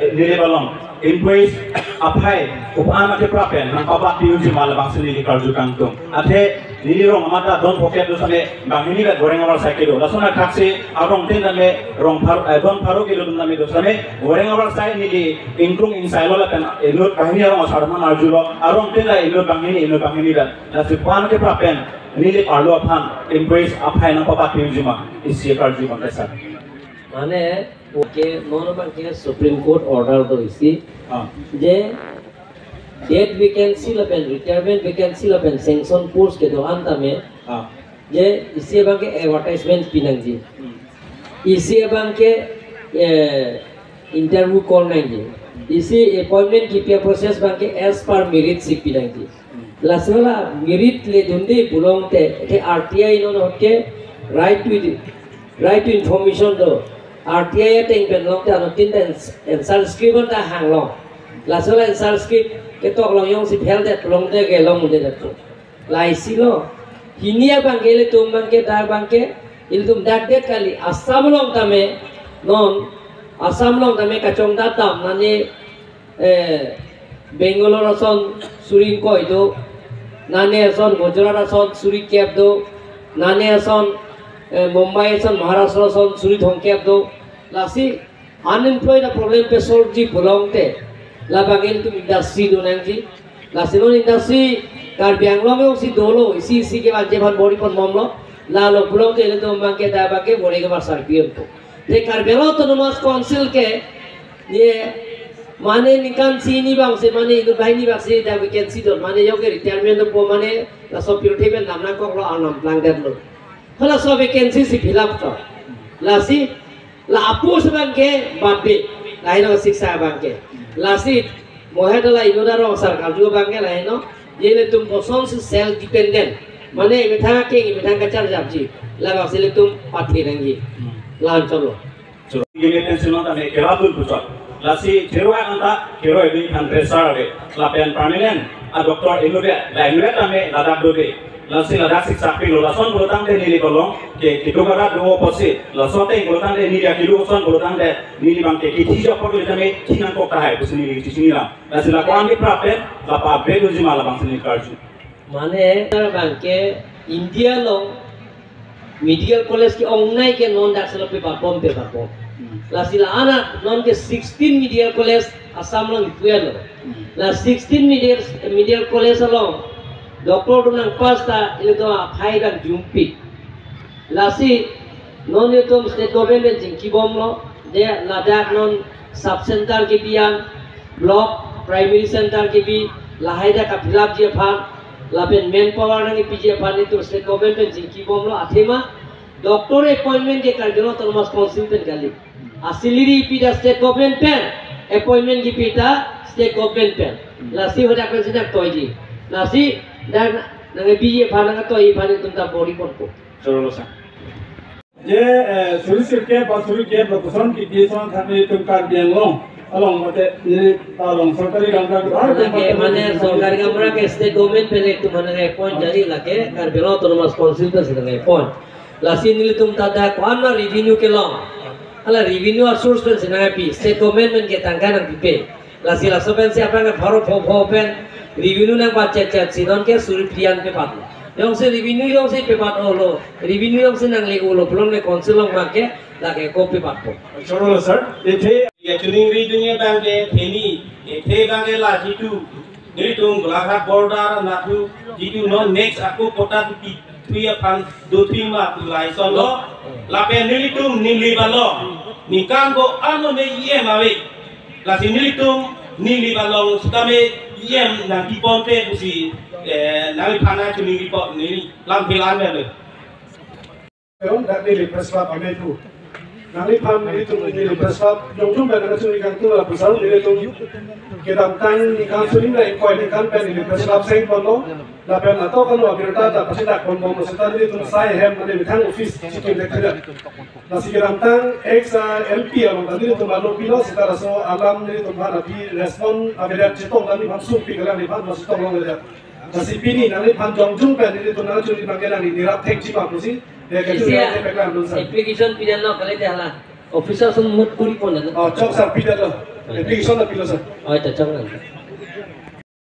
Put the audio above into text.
nili balong employees aphai upana ke prapen nang papa piuji mal bangsi nili karju kangtung athe nili rong amata don poket do same bangini ga goreng awal cycle do lasona khaksi arong tin name rong phar don pharo kilo dum name do same goreng awal sai nili ingkrung ing sai lola kan enut kahini arong sarma marjulo arong tin la enut bangini dan nasipana ke prapen nili parlo aphan employees aphai nang papa piuji ma isi karju bangsa माने okay non के supreme court order तो इसी जे date vacancy लपेन retirement vacancy लपेन sanction post के दो अंत में जे इसी बांके एडवर्टाइजमेंट पिनंग जी इसी बांके इंटरव्यू कॉल नहीं जी इसी अपॉइंटमेंट की प्रोसेस बांके एज पर मेरिट सिक पिनंग जी लासवाला मेरिट ले दुंदे बुलोंग ते आरटीआई इन्होंने होके राइट टू इंफॉर्मेशन दो RTI ting pen long ta no tin den answer script ta hang long la so la answer script ke tok long yong si phel det long de ge long de det lai si lo hinia bang ge le tum bang ke dar bang ke il tum dat det kali asam long ta me non asam long ta me ka chong da tam na ni Bangalore son surin koi do na ne son Gujarat son suri kep do na ne son Mumbai son Maharashtra son suri thong kep do lasi unemployed problem pe solve ji belong te la bagel tu industry do nang ji lasi non industry kar Bangalore me usi dolo isi ke बाद जेबन बॉडी पर मामला la lo belong te le to mang ke da ba ke bore ke bar sarpiem to te kar Bangalore autonomous council ke ye mane nikan sini bang se mane idu bahini bang se da vacancy do mane yo ke retirement po mane la so purity ben namna ko lo anam plan det lo hala so vacancy si fill up to lasi la apus bangke babe lain no siksa bangke lasi mohedala inodaro sarkar juga bangke lain no yele tum person se self dependent mane metha ke metha ka char japji la basile tum pathi rangi lan chalo yele tension ta me kerabul pusat lasi thero anta thero ebi khandre sarade la pen permanent a doctor inove la inove ta me ladak doge lasi ladak siksa pi lason bolotang de nili kolong ke kitugara do posi lason te bolotang de nili akilu son bolotang de nili bang ke kiti jo por le tame kinan ko kahai bus nili kiti nila lasi la kwang di prape la pa be do ji mala bang sini karju mane tar bang ke India lo medical college ki ongnai ke non dak selo pe bapom lasi la ana non ke 16 medical college Assam lo ituelo la 16 medical college lo Doctor dunang pasta itu apai dan jumpi. Lasi non itu state government jingki bomlo dia ladak non sub center ke biang block primary center ke bi lahai da kapilap je phan lapen manpower nang pije phan itu state government jingki bomlo athema doctor appointment ke karjono autonomous consultant kali asiliri pida state government pen appointment ki pita state government pen lasi hoda president toiji lasi dan nang biye phana ka toi phane tumta body kon ko cholo sa je suri ke ba suri ke proportion ki dison thane tum kar biang long along mate ni ta long sarkari gamra ke mane sarkari gamra ke state government pe tu mane appoint jari lake kar belo autonomous consultant se lake appoint lasi nil tum ta da kwana revenue ke long ala revenue source pe se na pi state government ke tangka nang pe lasi la sopen se apa ka pharo pen revenue nang baca chat sidon ke suri prian pe pat yang se revenue yang se pe pat olo revenue yang se nang le olo belum le council long make la ke ko pe pat ko choro sir ethe ye tuning ri dunia bang ke theni ethe bang ke la jitu ni tum golaghat border na tu jitu no next aku kota tu tuya pan do ma tu lai son lo la pe ni tum ni li balo ni kan go ano me ye ma we la si ni tum ni li balo skame yem nang dipon pe usi nang phana chuni dipon ni lam philan me le on da ni preswa ame tu nang pham ni tu ni preswa jong jong ba na chuni kang tu la preswa ni tu ke dam tang ni kang chuni na koi ni kan pe ni preswa seng pon lo la pe na to kan wa birta da pasida kon bom sa ta ni tu sai hem ni thang office chikin de khada na si dam tang ex LP along da ni tu ma lo pilo sa ta so alam ni tu ma na pi respond abeda chitong da ni pham sum pi kala ni pham ma sitong lo le da si pi ni na ni pham jong jong pe ni tu na chuni bang ke na ni rap thek chi ma tu si de ke tu ni pe kala lu sa application pidan no kale de hala officer son mut kuri pon na Chok sir, pida lo. Application na pila sir. oi ta chang na